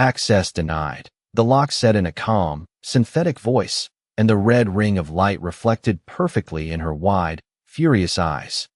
"Access denied," the lock said in a calm, synthetic voice, and the red ring of light reflected perfectly in her wide, furious eyes.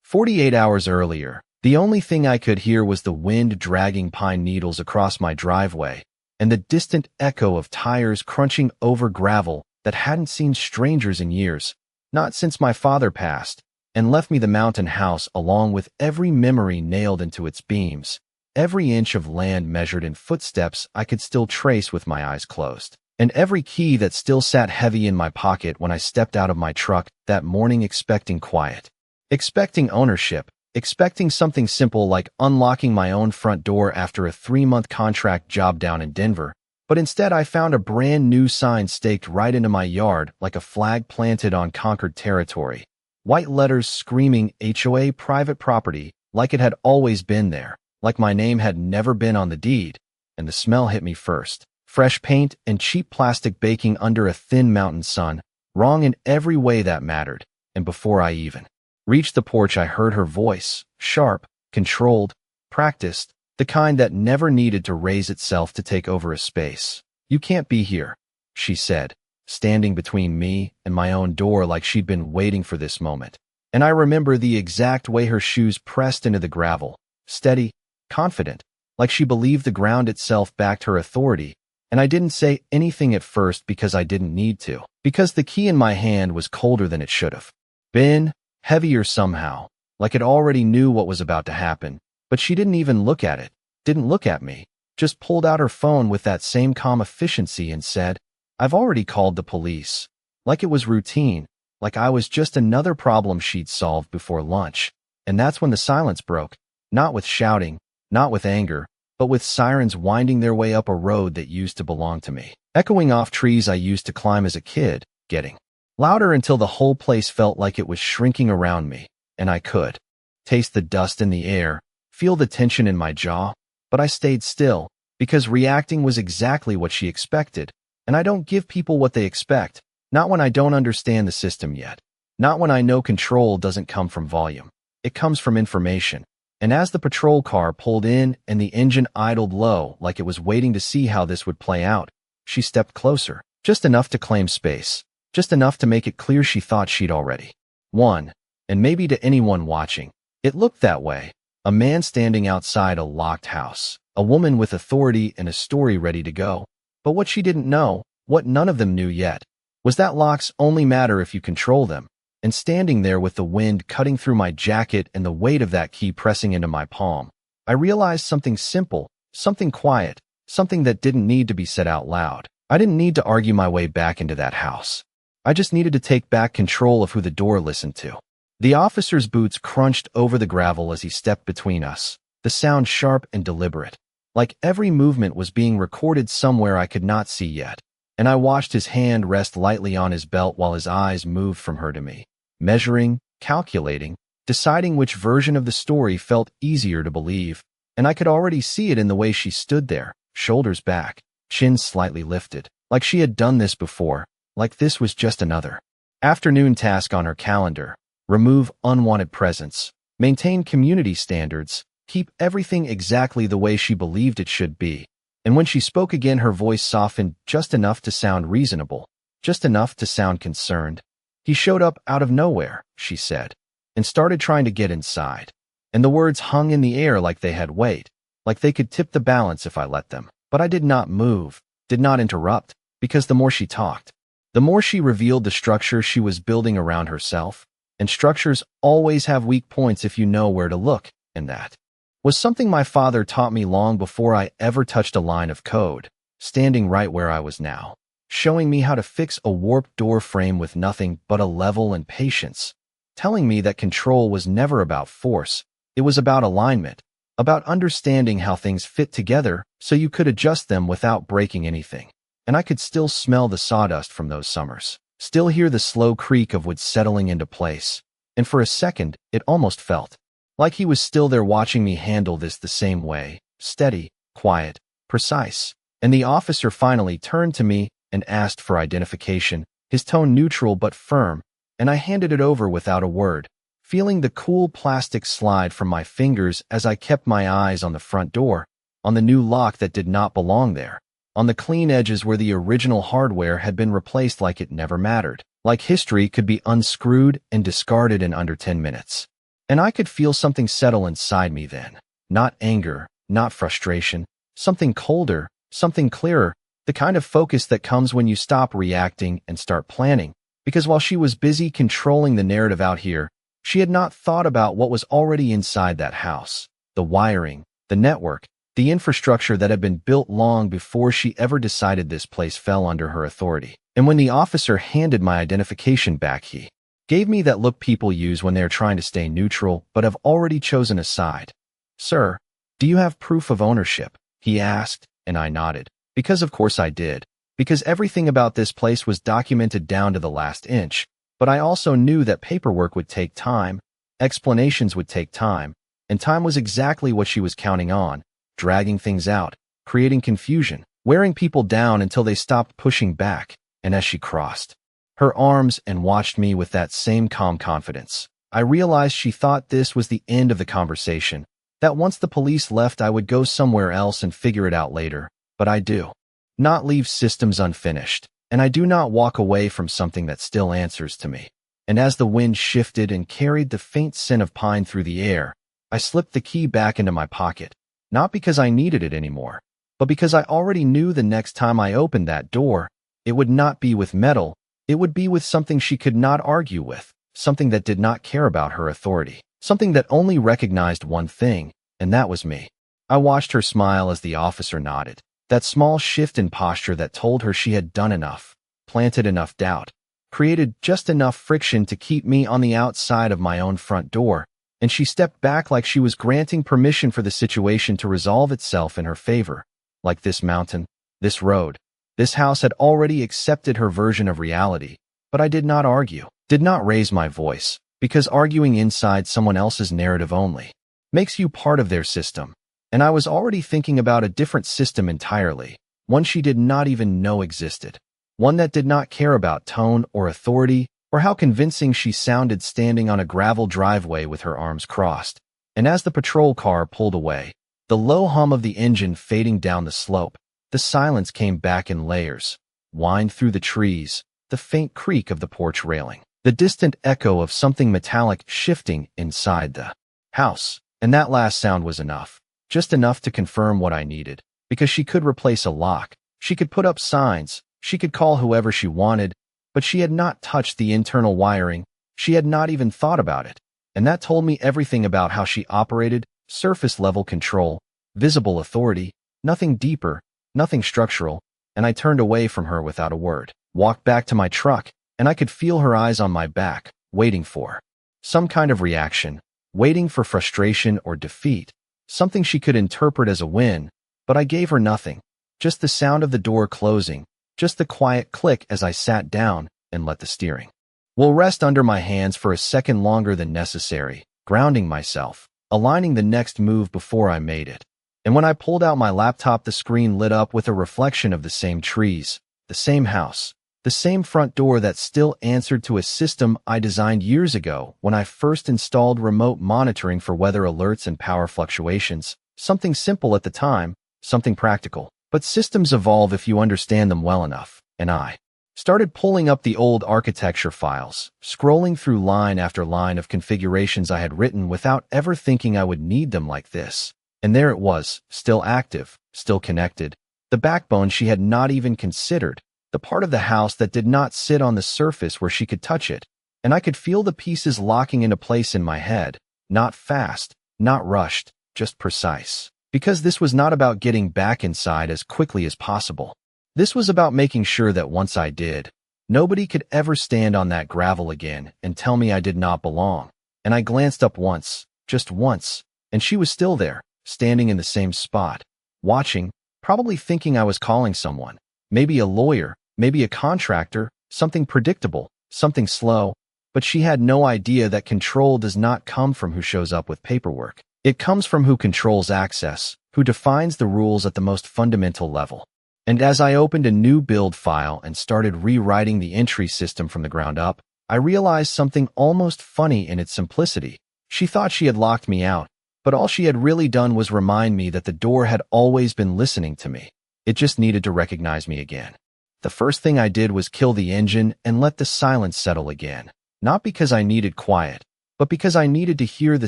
48 hours earlier, the only thing I could hear was the wind dragging pine needles across my driveway and the distant echo of tires crunching over gravel that hadn't seen strangers in years, not since my father passed, and left me the mountain house along with every memory nailed into its beams, every inch of land measured in footsteps I could still trace with my eyes closed, and every key that still sat heavy in my pocket when I stepped out of my truck that morning expecting quiet, expecting ownership, expecting something simple like unlocking my own front door after a 3-month contract job down in Denver. But instead I found a brand new sign staked right into my yard like a flag planted on conquered territory. White letters screaming HOA private property, like it had always been there, like my name had never been on the deed. And the smell hit me first. Fresh paint and cheap plastic baking under a thin mountain sun, wrong in every way that mattered. And before I even reached the porch, I heard her voice, sharp, controlled, practiced, the kind that never needed to raise itself to take over a space. "You can't be here," she said, standing between me and my own door like she'd been waiting for this moment. And I remember the exact way her shoes pressed into the gravel, steady, confident, like she believed the ground itself backed her authority. And I didn't say anything at first because I didn't need to, because the key in my hand was colder than it should have been, heavier somehow, like it already knew what was about to happen. But she didn't even look at it, didn't look at me, just pulled out her phone with that same calm efficiency and said, "I've already called the police," like it was routine, like I was just another problem she'd solved before lunch. And that's when the silence broke, not with shouting, not with anger, but with sirens winding their way up a road that used to belong to me, echoing off trees I used to climb as a kid, getting louder until the whole place felt like it was shrinking around me, and I could taste the dust in the air, feel the tension in my jaw, but I stayed still, because reacting was exactly what she expected, and I don't give people what they expect, not when I don't understand the system yet, not when I know control doesn't come from volume, it comes from information. And as the patrol car pulled in and the engine idled low like it was waiting to see how this would play out, she stepped closer, just enough to claim space, just enough to make it clear she thought she'd already won. And maybe to anyone watching, it looked that way. A man standing outside a locked house, a woman with authority and a story ready to go. But what she didn't know, what none of them knew yet, was that locks only matter if you control them. And standing there with the wind cutting through my jacket and the weight of that key pressing into my palm, I realized something simple, something quiet, something that didn't need to be said out loud. I didn't need to argue my way back into that house. I just needed to take back control of who the door listened to. The officer's boots crunched over the gravel as he stepped between us, the sound sharp and deliberate, like every movement was being recorded somewhere I could not see yet. And I watched his hand rest lightly on his belt while his eyes moved from her to me, measuring, calculating, deciding which version of the story felt easier to believe. And I could already see it in the way she stood there, shoulders back, chin slightly lifted, like she had done this before, like this was just another afternoon task on her calendar. Remove unwanted presence, maintain community standards, keep everything exactly the way she believed it should be. And when she spoke again, her voice softened just enough to sound reasonable, just enough to sound concerned. "He showed up out of nowhere," she said, and started trying to get inside. And the words hung in the air like they had weight, like they could tip the balance if I let them. But I did not move, did not interrupt, because the more she talked, the more she revealed the structure she was building around herself. And structures always have weak points if you know where to look, and that was something my father taught me long before I ever touched a line of code, standing right where I was now, showing me how to fix a warped door frame with nothing but a level and patience, telling me that control was never about force, it was about alignment, about understanding how things fit together so you could adjust them without breaking anything. And I could still smell the sawdust from those summers, still hear the slow creak of wood settling into place, and for a second it almost felt like he was still there watching me handle this the same way, steady, quiet, precise. And the officer finally turned to me and asked for identification, his tone neutral but firm, and I handed it over without a word, feeling the cool plastic slide from my fingers as I kept my eyes on the front door, on the new lock that did not belong there, on the clean edges where the original hardware had been replaced like it never mattered, like history could be unscrewed and discarded in under 10 minutes. And I could feel something settle inside me then. Not anger, not frustration, something colder, something clearer, the kind of focus that comes when you stop reacting and start planning. Because while she was busy controlling the narrative out here, she had not thought about what was already inside that house. The wiring, the network, the infrastructure that had been built long before she ever decided this place fell under her authority. And when the officer handed my identification back, he gave me that look people use when they are trying to stay neutral but have already chosen a side. "Sir, do you have proof of ownership?" he asked, and I nodded. Because of course I did. Because everything about this place was documented down to the last inch. But I also knew that paperwork would take time, explanations would take time, and time was exactly what she was counting on, dragging things out, creating confusion, wearing people down until they stopped pushing back. And as she crossed her arms and watched me with that same calm confidence, I realized she thought this was the end of the conversation, that once the police left I would go somewhere else and figure it out later. But I do not leave systems unfinished, and I do not walk away from something that still answers to me. And as the wind shifted and carried the faint scent of pine through the air, I slipped the key back into my pocket, not because I needed it anymore, but because I already knew the next time I opened that door, it would not be with metal, it would be with something she could not argue with, something that did not care about her authority, something that only recognized one thing, and that was me. I watched her smile as the officer nodded, that small shift in posture that told her she had done enough, planted enough doubt, created just enough friction to keep me on the outside of my own front door, and she stepped back like she was granting permission for the situation to resolve itself in her favor. Like this mountain, this road, this house had already accepted her version of reality, but I did not argue, did not raise my voice, because arguing inside someone else's narrative only makes you part of their system. And I was already thinking about a different system entirely, one she did not even know existed, one that did not care about tone or authority or how convincing she sounded standing on a gravel driveway with her arms crossed. And as the patrol car pulled away, the low hum of the engine fading down the slope, the silence came back in layers, whined through the trees, the faint creak of the porch railing, the distant echo of something metallic shifting inside the house. And that last sound was enough, just enough to confirm what I needed, because she could replace a lock, she could put up signs, she could call whoever she wanted, but she had not touched the internal wiring, she had not even thought about it. And that told me everything about how she operated: surface-level control, visible authority, nothing deeper, nothing structural. And I turned away from her without a word, walked back to my truck, and I could feel her eyes on my back, waiting for some kind of reaction, waiting for frustration or defeat, something she could interpret as a win. But I gave her nothing, just the sound of the door closing, just the quiet click as I sat down and let the steering wheel rest under my hands for a second longer than necessary, grounding myself, aligning the next move before I made it. And when I pulled out my laptop, the screen lit up with a reflection of the same trees, the same house, the same front door that still answered to a system I designed years ago when I first installed remote monitoring for weather alerts and power fluctuations. Something simple at the time, something practical. But systems evolve if you understand them well enough, and I started pulling up the old architecture files, scrolling through line after line of configurations I had written without ever thinking I would need them like this. And there it was, still active, still connected, the backbone she had not even considered, the part of the house that did not sit on the surface where she could touch it. And I could feel the pieces locking into place in my head, not fast, not rushed, just precise. Because this was not about getting back inside as quickly as possible. This was about making sure that once I did, nobody could ever stand on that gravel again and tell me I did not belong. And I glanced up once, just once, and she was still there, standing in the same spot, watching, probably thinking I was calling someone, maybe a lawyer, maybe a contractor, something predictable, something slow, but she had no idea that control does not come from who shows up with paperwork. It comes from who controls access, who defines the rules at the most fundamental level. And as I opened a new build file and started rewriting the entry system from the ground up, I realized something almost funny in its simplicity. She thought she had locked me out, But all she had really done was remind me that the door had always been listening to me. It just needed to recognize me again. The first thing I did was kill the engine and let the silence settle again. Not because I needed quiet, but because I needed to hear the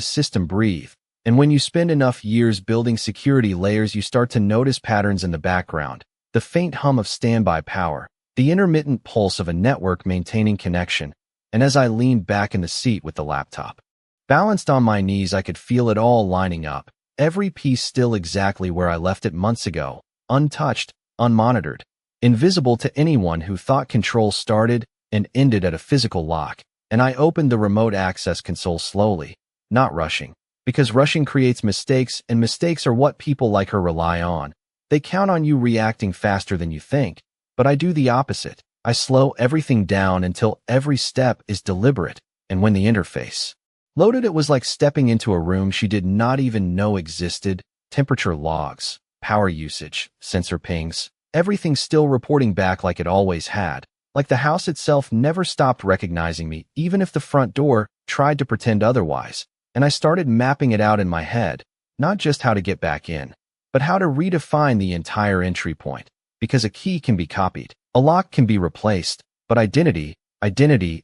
system breathe. And when you spend enough years building security layers, you start to notice patterns in the background. The faint hum of standby power, the intermittent pulse of a network maintaining connection. And as I leaned back in the seat with the laptop balanced on my knees, I could feel it all lining up. Every piece still exactly where I left it months ago, untouched, unmonitored, invisible to anyone who thought control started and ended at a physical lock. And I opened the remote access console slowly, not rushing, because rushing creates mistakes, and mistakes are what people like her rely on. They count on you reacting faster than you think, but I do the opposite. I slow everything down until every step is deliberate, and when the interface loaded, it was like stepping into a room she did not even know existed. Temperature logs, power usage, sensor pings, everything still reporting back like it always had. Like the house itself never stopped recognizing me, even if the front door tried to pretend otherwise. And I started mapping it out in my head, not just how to get back in, but how to redefine the entire entry point. Because a key can be copied, a lock can be replaced, but identity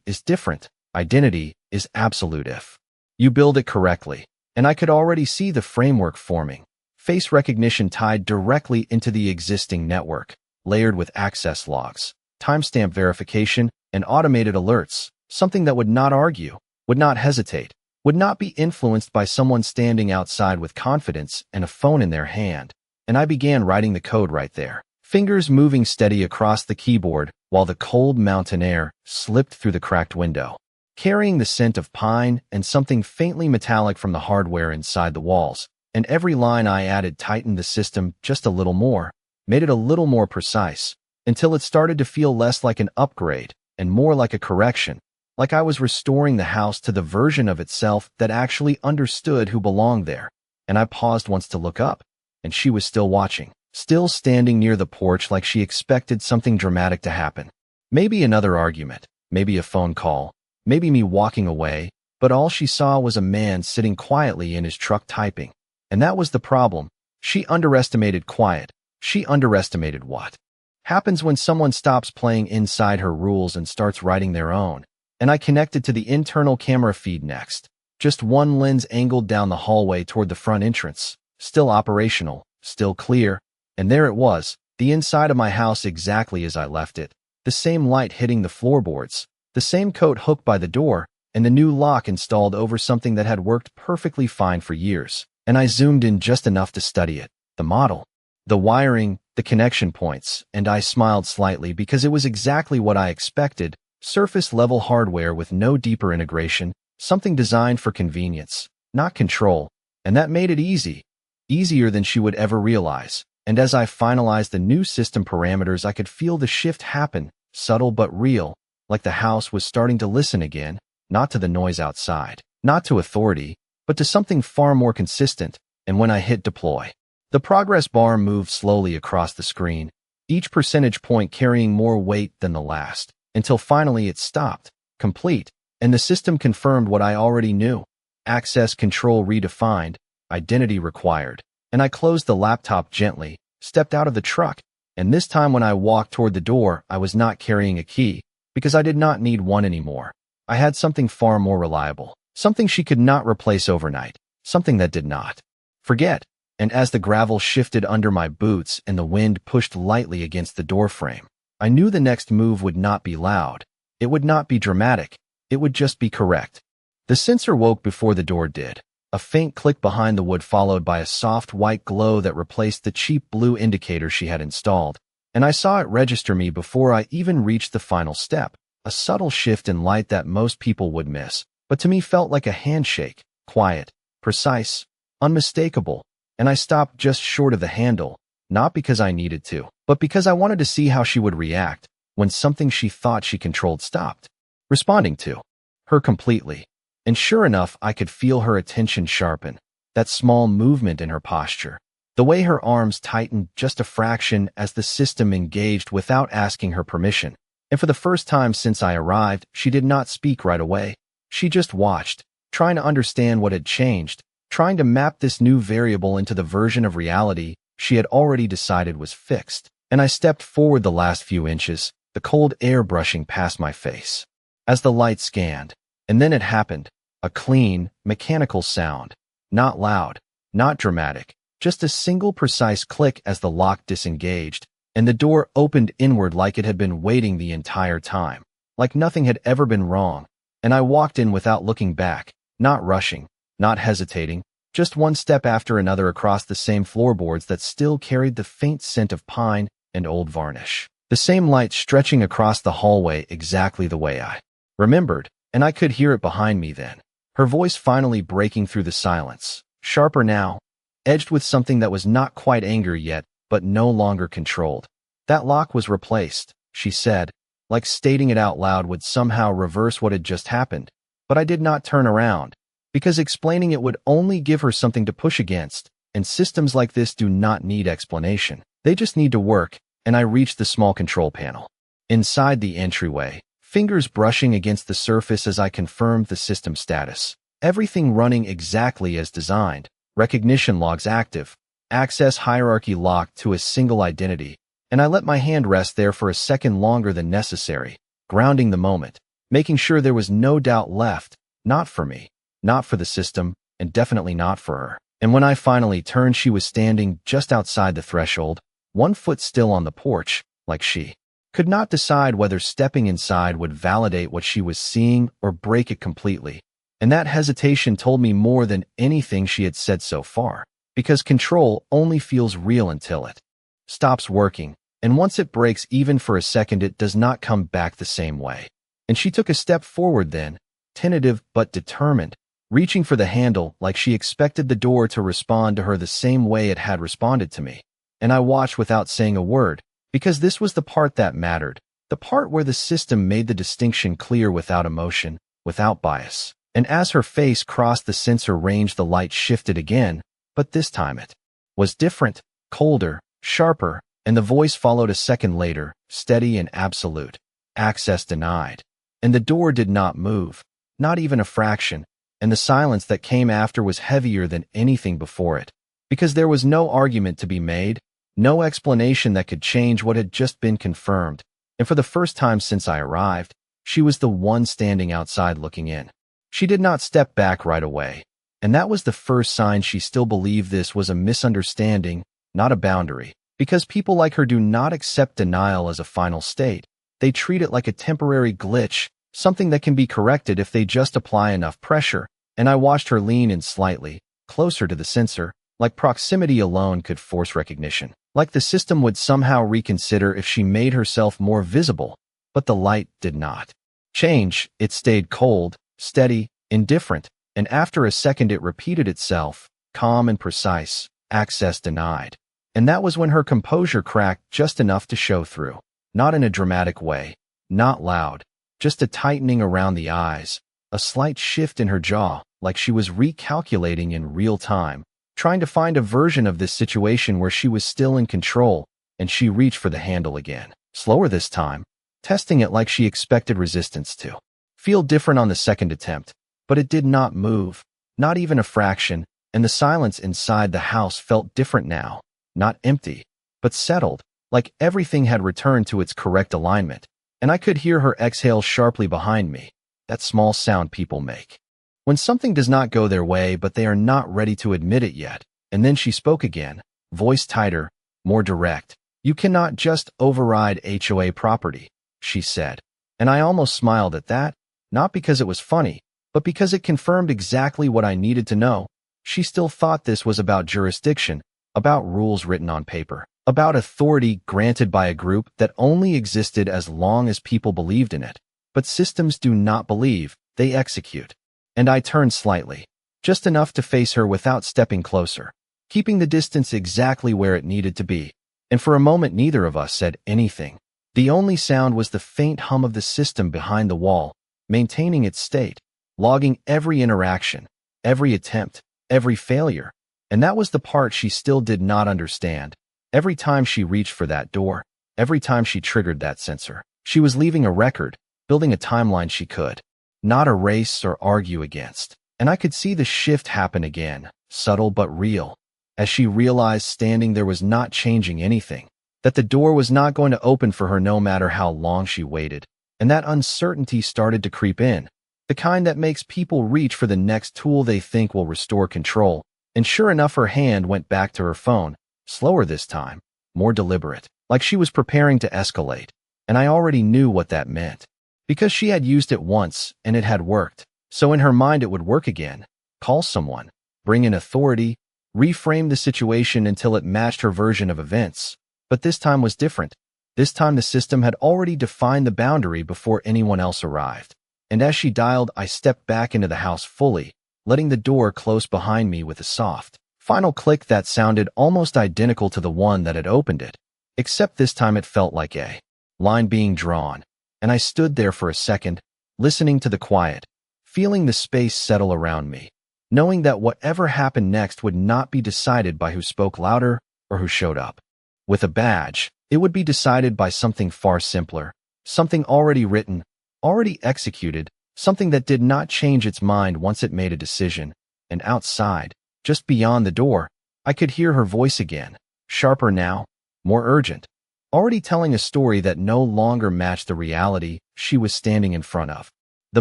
is different. Identity is absolute if you build it correctly. And I could already see the framework forming. Face recognition tied directly into the existing network, layered with access logs, timestamp verification, and automated alerts, something that would not argue, would not hesitate, would not be influenced by someone standing outside with confidence and a phone in their hand. And I began writing the code right there, fingers moving steady across the keyboard while the cold mountain air slipped through the cracked window, carrying the scent of pine and something faintly metallic from the hardware inside the walls. And every line I added tightened the system just a little more, made it a little more precise, until it started to feel less like an upgrade and more like a correction, like I was restoring the house to the version of itself that actually understood who belonged there. And I paused once to look up, and she was still watching, still standing near the porch like she expected something dramatic to happen. Maybe another argument, maybe a phone call, maybe me walking away, but all she saw was a man sitting quietly in his truck typing. And that was the problem. She underestimated quiet. She underestimated what happens when someone stops playing inside her rules and starts writing their own. And I connected to the internal camera feed next. Just one lens angled down the hallway toward the front entrance. Still operational, still clear. And there it was, the inside of my house exactly as I left it. The same light hitting the floorboards, the same coat hooked by the door, and the new lock installed over something that had worked perfectly fine for years. And I zoomed in just enough to study it, the model, the wiring, the connection points, and I smiled slightly because it was exactly what I expected. Surface-level hardware with no deeper integration, something designed for convenience, not control, and that made it easy, easier than she would ever realize. And as I finalized the new system parameters, I could feel the shift happen, subtle but real, like the house was starting to listen again, not to the noise outside, not to authority, but to something far more consistent. And when I hit deploy, the progress bar moved slowly across the screen, each percentage point carrying more weight than the last, until finally it stopped, complete, and the system confirmed what I already knew. Access control redefined, identity required. And I closed the laptop gently, stepped out of the truck, and this time when I walked toward the door, I was not carrying a key, because I did not need one anymore. I had something far more reliable, something she could not replace overnight, something that did not forget. And as the gravel shifted under my boots and the wind pushed lightly against the doorframe, I knew the next move would not be loud. It would not be dramatic. It would just be correct. The sensor woke before the door did. A faint click behind the wood followed by a soft white glow that replaced the cheap blue indicator she had installed. And I saw it register me before I even reached the final step. A subtle shift in light that most people would miss, but to me felt like a handshake, quiet, precise, unmistakable. And I stopped just short of the handle, not because I needed to, but because I wanted to see how she would react when something she thought she controlled stopped responding to her completely. And sure enough, I could feel her attention sharpen, that small movement in her posture, the way her arms tightened just a fraction as the system engaged without asking her permission. And for the first time since I arrived, she did not speak right away. She just watched, trying to understand what had changed, trying to map this new variable into the version of reality she had already decided was fixed. And I stepped forward the last few inches, the cold air brushing past my face. As the light scanned, and then it happened, a clean, mechanical sound. Not loud, not dramatic, just a single precise click as the lock disengaged, and the door opened inward like it had been waiting the entire time, like nothing had ever been wrong. And I walked in without looking back, not rushing, not hesitating, just one step after another across the same floorboards that still carried the faint scent of pine and old varnish. The same light stretching across the hallway exactly the way I remembered, and I could hear it behind me then. Her voice finally breaking through the silence, sharper now, edged with something that was not quite anger yet, but no longer controlled. That lock was replaced, she said, like stating it out loud would somehow reverse what had just happened. But I did not turn around, because explaining it would only give her something to push against, and systems like this do not need explanation. They just need to work, and I reached the small control panel. Inside the entryway, fingers brushing against the surface as I confirmed the system status. Everything running exactly as designed. Recognition logs active. Access hierarchy locked to a single identity. And I let my hand rest there for a second longer than necessary, grounding the moment, making sure there was no doubt left, not for me, not for the system, and definitely not for her. And when I finally turned, she was standing just outside the threshold, one foot still on the porch, like she could not decide whether stepping inside would validate what she was seeing or break it completely. And that hesitation told me more than anything she had said so far, because control only feels real until it stops working, and once it breaks even for a second, it does not come back the same way. And she took a step forward then, tentative but determined, reaching for the handle like she expected the door to respond to her the same way it had responded to me. And I watched without saying a word, because this was the part that mattered, the part where the system made the distinction clear without emotion, without bias. And as her face crossed the sensor range, the light shifted again, but this time it was different, colder, sharper, and the voice followed a second later, steady and absolute. Access denied. And the door did not move, not even a fraction, and the silence that came after was heavier than anything before it, because there was no argument to be made, no explanation that could change what had just been confirmed. And for the first time since I arrived, she was the one standing outside looking in. She did not step back right away, and that was the first sign she still believed this was a misunderstanding, not a boundary, because people like her do not accept denial as a final state. They treat it like a temporary glitch, something that can be corrected if they just apply enough pressure. And I watched her lean in slightly, closer to the sensor, like proximity alone could force recognition, like the system would somehow reconsider if she made herself more visible. But the light did not change. It stayed cold, steady, indifferent, and after a second it repeated itself, calm and precise, access denied. And that was when her composure cracked just enough to show through. Not in a dramatic way, not loud, just a tightening around the eyes, a slight shift in her jaw, like she was recalculating in real time, trying to find a version of this situation where she was still in control, and she reached for the handle again, slower this time, testing it like she expected resistance to feel different on the second attempt. But it did not move, not even a fraction, and the silence inside the house felt different now, not empty, but settled, like everything had returned to its correct alignment. And I could hear her exhale sharply behind me, that small sound people make when something does not go their way but they are not ready to admit it yet. And then she spoke again, voice tighter, more direct. "You cannot just override HOA property," she said. And I almost smiled at that, not because it was funny, but because it confirmed exactly what I needed to know. She still thought this was about jurisdiction, about rules written on paper, about authority granted by a group that only existed as long as people believed in it. But systems do not believe, they execute. And I turned slightly, just enough to face her without stepping closer, keeping the distance exactly where it needed to be. And for a moment neither of us said anything. The only sound was the faint hum of the system behind the wall, maintaining its state, logging every interaction, every attempt, every failure. And that was the part she still did not understand. Every time she reached for that door, every time she triggered that sensor, she was leaving a record, building a timeline she could not erase or argue against. And I could see the shift happen again, subtle but real, as she realized standing there was not changing anything, that the door was not going to open for her no matter how long she waited, and that uncertainty started to creep in, the kind that makes people reach for the next tool they think will restore control. And sure enough, her hand went back to her phone, slower this time, more deliberate, like she was preparing to escalate. And I already knew what that meant, because she had used it once and it had worked. So in her mind it would work again. Call someone, bring in authority, reframe the situation until it matched her version of events. But this time was different. This time the system had already defined the boundary before anyone else arrived. And as she dialed, I stepped back into the house fully, letting the door close behind me with a soft, final click that sounded almost identical to the one that had opened it. Except this time it felt like a line being drawn. And I stood there for a second, listening to the quiet, feeling the space settle around me, knowing that whatever happened next would not be decided by who spoke louder or who showed up with a badge. It would be decided by something far simpler, something already written, already executed, something that did not change its mind once it made a decision. And outside, just beyond the door, I could hear her voice again, sharper now, more urgent, already telling a story that no longer matched the reality she was standing in front of. The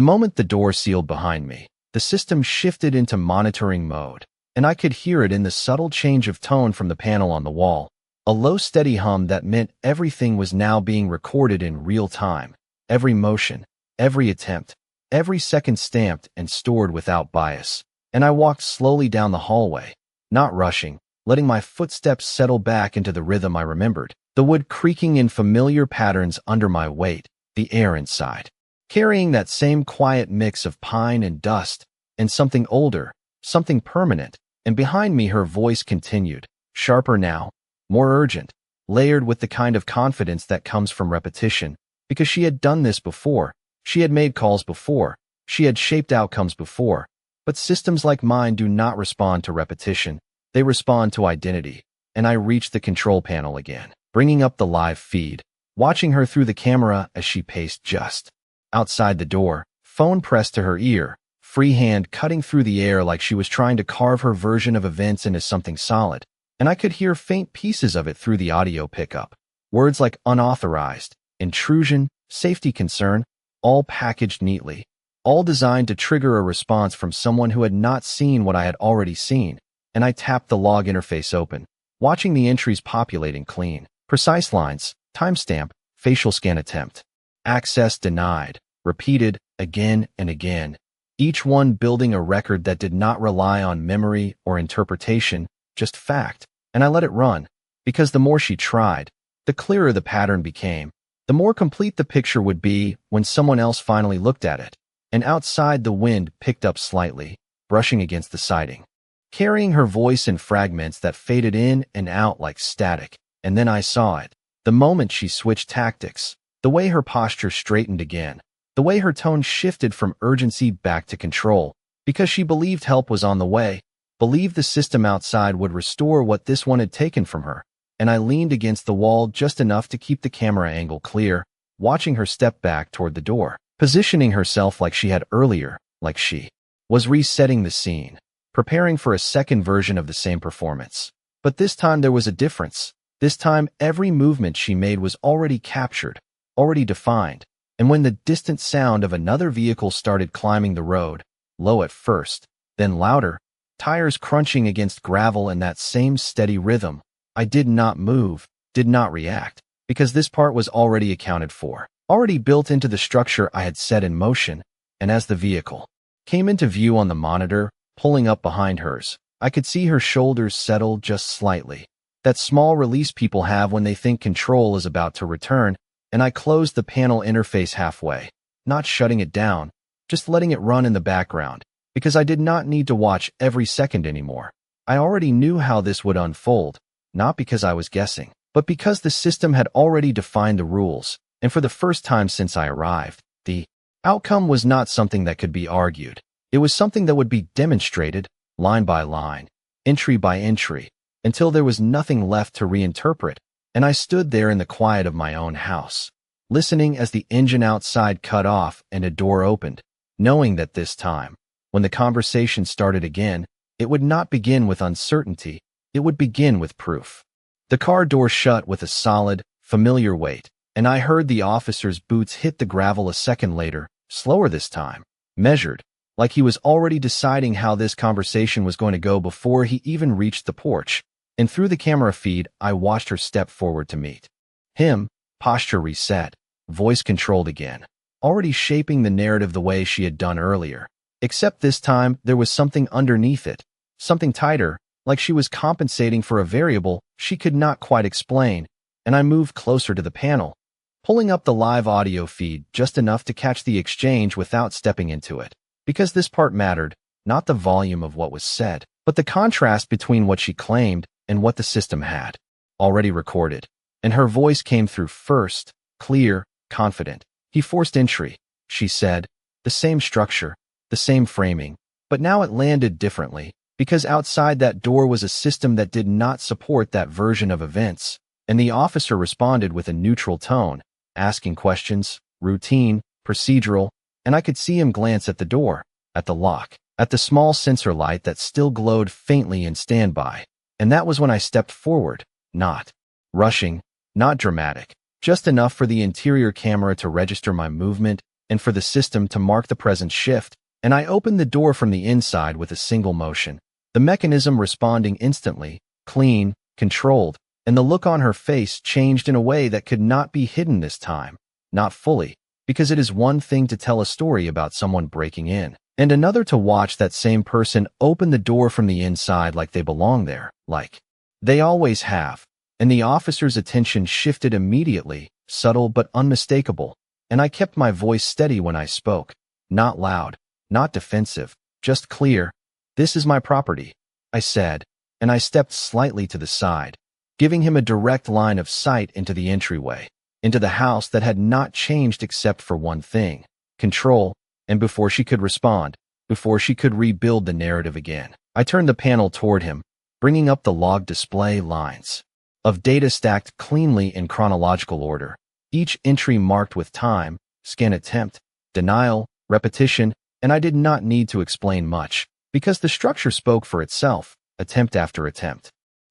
moment the door sealed behind me, the system shifted into monitoring mode, and I could hear it in the subtle change of tone from the panel on the wall, a low steady hum that meant everything was now being recorded in real time, every motion, every attempt, every second stamped and stored without bias. And I walked slowly down the hallway, not rushing, letting my footsteps settle back into the rhythm I remembered, the wood creaking in familiar patterns under my weight, the air inside, carrying that same quiet mix of pine and dust, and something older, something permanent. And behind me her voice continued, sharper now, more urgent, layered with the kind of confidence that comes from repetition, because she had done this before, she had made calls before, she had shaped outcomes before. But systems like mine do not respond to repetition, they respond to identity. And I reached the control panel again, bringing up the live feed, watching her through the camera as she paced just outside the door, phone pressed to her ear, free hand cutting through the air like she was trying to carve her version of events into something solid. And I could hear faint pieces of it through the audio pickup. Words like unauthorized, intrusion, safety concern, all packaged neatly, all designed to trigger a response from someone who had not seen what I had already seen. And I tapped the log interface open, watching the entries populating clean, precise lines, timestamp, facial scan attempt, access denied, repeated again and again, each one building a record that did not rely on memory or interpretation, just fact. And I let it run, because the more she tried, the clearer the pattern became, the more complete the picture would be when someone else finally looked at it. And outside the wind picked up slightly, brushing against the siding, carrying her voice in fragments that faded in and out like static. And then I saw it, the moment she switched tactics, the way her posture straightened again, the way her tone shifted from urgency back to control, because she believed help was on the way, believed the system outside would restore what this one had taken from her. And I leaned against the wall just enough to keep the camera angle clear, watching her step back toward the door, positioning herself like she had earlier, like she was resetting the scene, preparing for a second version of the same performance. But this time there was a difference. This time every movement she made was already captured, already defined. And when the distant sound of another vehicle started climbing the road, low at first, then louder, tires crunching against gravel in that same steady rhythm, I did not move, did not react, because this part was already accounted for, already built into the structure I had set in motion. And as the vehicle came into view on the monitor, pulling up behind hers, I could see her shoulders settle just slightly, that small release people have when they think control is about to return. And I closed the panel interface halfway, not shutting it down, just letting it run in the background, because I did not need to watch every second anymore. I already knew how this would unfold, not because I was guessing, but because the system had already defined the rules. And for the first time since I arrived, the outcome was not something that could be argued. It was something that would be demonstrated, line by line, entry by entry, until there was nothing left to reinterpret. And I stood there in the quiet of my own house, listening as the engine outside cut off and a door opened, knowing that this time, When the conversation started again, it would not begin with uncertainty, it would begin with proof. The car door shut with a solid, familiar weight, and I heard the officer's boots hit the gravel a second later, slower this time, measured, like he was already deciding how this conversation was going to go before he even reached the porch. And through the camera feed, I watched her step forward to meet him, posture reset, voice controlled again, already shaping the narrative the way she had done earlier. Except this time, there was something underneath it, something tighter, like she was compensating for a variable she could not quite explain, and I moved closer to the panel, pulling up the live audio feed just enough to catch the exchange without stepping into it. Because this part mattered, not the volume of what was said, but the contrast between what she claimed and what the system had already recorded. And her voice came through first, clear, confident. He forced entry, she said, the same structure, the same framing, but now it landed differently, because outside that door was a system that did not support that version of events, and the officer responded with a neutral tone, asking questions, routine, procedural, and I could see him glance at the door, at the lock, at the small sensor light that still glowed faintly in standby. And that was when I stepped forward, not rushing, not dramatic, just enough for the interior camera to register my movement and for the system to mark the present shift, and I opened the door from the inside with a single motion, the mechanism responding instantly, clean, controlled, and the look on her face changed in a way that could not be hidden this time, not fully. Because it is one thing to tell a story about someone breaking in, and another to watch that same person open the door from the inside like they belong there, like they always have. And the officer's attention shifted immediately, subtle but unmistakable, and I kept my voice steady when I spoke, not loud, not defensive, just clear. This is my property, I said, and I stepped slightly to the side, giving him a direct line of sight into the entryway, into the house that had not changed except for one thing, control, and before she could respond, before she could rebuild the narrative again, I turned the panel toward him, bringing up the log display lines of data stacked cleanly in chronological order, each entry marked with time, scan attempt, denial, repetition, and I did not need to explain much, because the structure spoke for itself, attempt after attempt,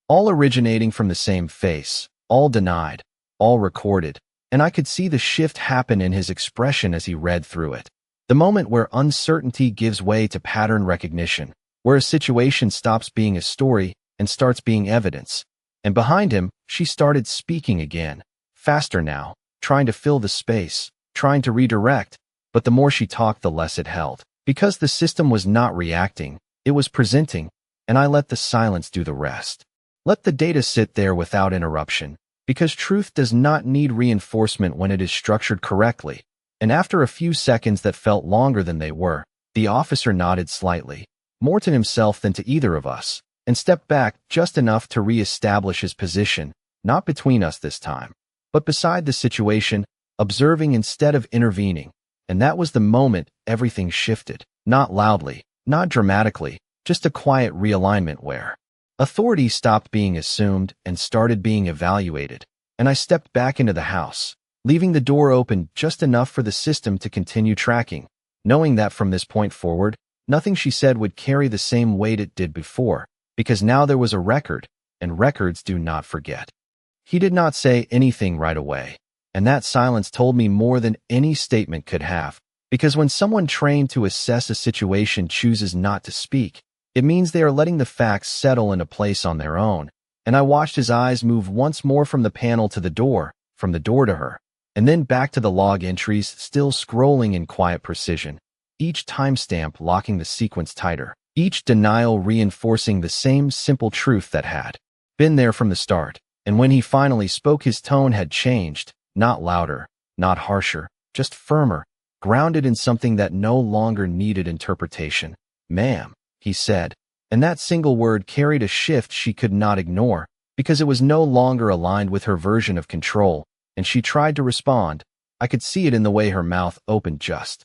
all originating from the same face, all denied, all recorded, and I could see the shift happen in his expression as he read through it. The moment where uncertainty gives way to pattern recognition, where a situation stops being a story and starts being evidence. And behind him, she started speaking again, faster now, trying to fill the space, trying to redirect, but the more she talked, the less it held. Because the system was not reacting, it was presenting, and I let the silence do the rest. Let the data sit there without interruption. Because truth does not need reinforcement when it is structured correctly. And after a few seconds that felt longer than they were, the officer nodded slightly, more to himself than to either of us, and stepped back just enough to re-establish his position, not between us this time, but beside the situation, observing instead of intervening. And that was the moment everything shifted, not loudly, not dramatically, just a quiet realignment where authority stopped being assumed and started being evaluated, and I stepped back into the house, leaving the door open just enough for the system to continue tracking, knowing that from this point forward, nothing she said would carry the same weight it did before, because now there was a record, and records do not forget. He did not say anything right away, and that silence told me more than any statement could have, because when someone trained to assess a situation chooses not to speak, it means they are letting the facts settle into place on their own, and I watched his eyes move once more from the panel to the door, from the door to her, and then back to the log entries still scrolling in quiet precision, each timestamp locking the sequence tighter, each denial reinforcing the same simple truth that had been there from the start. And when he finally spoke, his tone had changed, not louder, not harsher, just firmer, grounded in something that no longer needed interpretation. "Ma'am," he said, and that single word carried a shift she could not ignore, because it was no longer aligned with her version of control, and she tried to respond. I could see it in the way her mouth opened just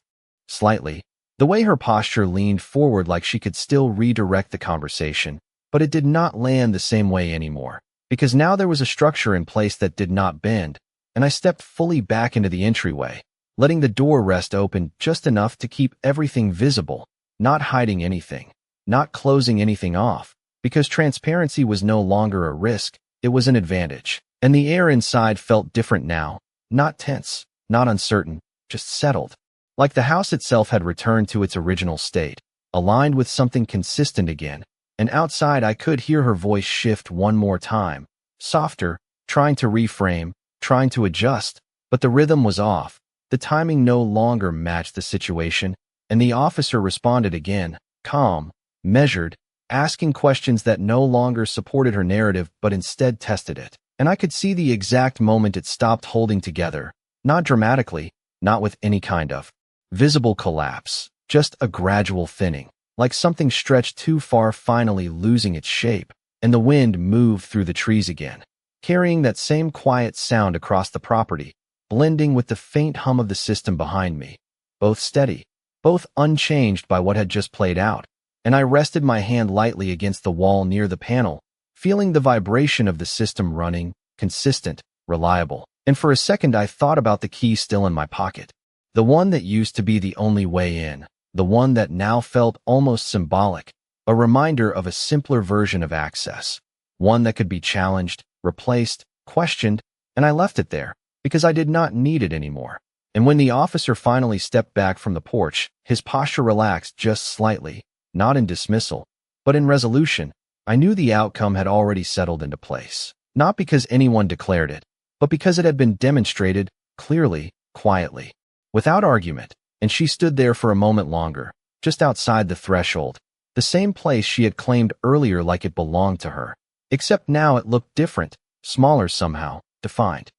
slightly, the way her posture leaned forward like she could still redirect the conversation, but it did not land the same way anymore, because now there was a structure in place that did not bend, and I stepped fully back into the entryway, letting the door rest open just enough to keep everything visible, not hiding anything, not closing anything off, because transparency was no longer a risk, it was an advantage. And the air inside felt different now, not tense, not uncertain, just settled. Like the house itself had returned to its original state, aligned with something consistent again. And outside I could hear her voice shift one more time, softer, trying to reframe, trying to adjust, but the rhythm was off. The timing no longer matched the situation, and the officer responded again, calm, measured, asking questions that no longer supported her narrative but instead tested it. And I could see the exact moment it stopped holding together, not dramatically, not with any kind of visible collapse, just a gradual thinning, like something stretched too far finally losing its shape. And the wind moved through the trees again, carrying that same quiet sound across the property, blending with the faint hum of the system behind me, both steady, both unchanged by what had just played out. And I rested my hand lightly against the wall near the panel, feeling the vibration of the system running, consistent, reliable. And for a second I thought about the key still in my pocket, the one that used to be the only way in, the one that now felt almost symbolic, a reminder of a simpler version of access, one that could be challenged, replaced, questioned, and I left it there, because I did not need it anymore. And when the officer finally stepped back from the porch, his posture relaxed just slightly, not in dismissal, but in resolution. I knew the outcome had already settled into place, not because anyone declared it, but because it had been demonstrated, clearly, quietly, without argument. And she stood there for a moment longer, just outside the threshold, the same place she had claimed earlier like it belonged to her. Except now it looked different, smaller somehow, defined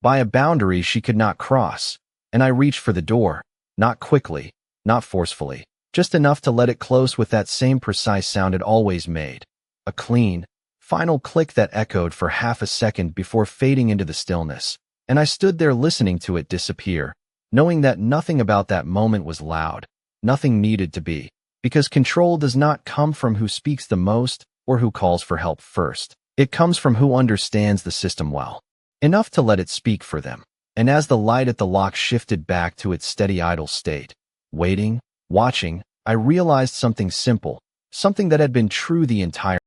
by a boundary she could not cross. And I reached for the door, not quickly, not forcefully, just enough to let it close with that same precise sound it always made. A clean, final click that echoed for half a second before fading into the stillness. And I stood there listening to it disappear, knowing that nothing about that moment was loud, nothing needed to be, because control does not come from who speaks the most or who calls for help first. It comes from who understands the system well, enough to let it speak for them. And as the light at the lock shifted back to its steady idle state, waiting, watching, I realized something simple, something that had been true the entire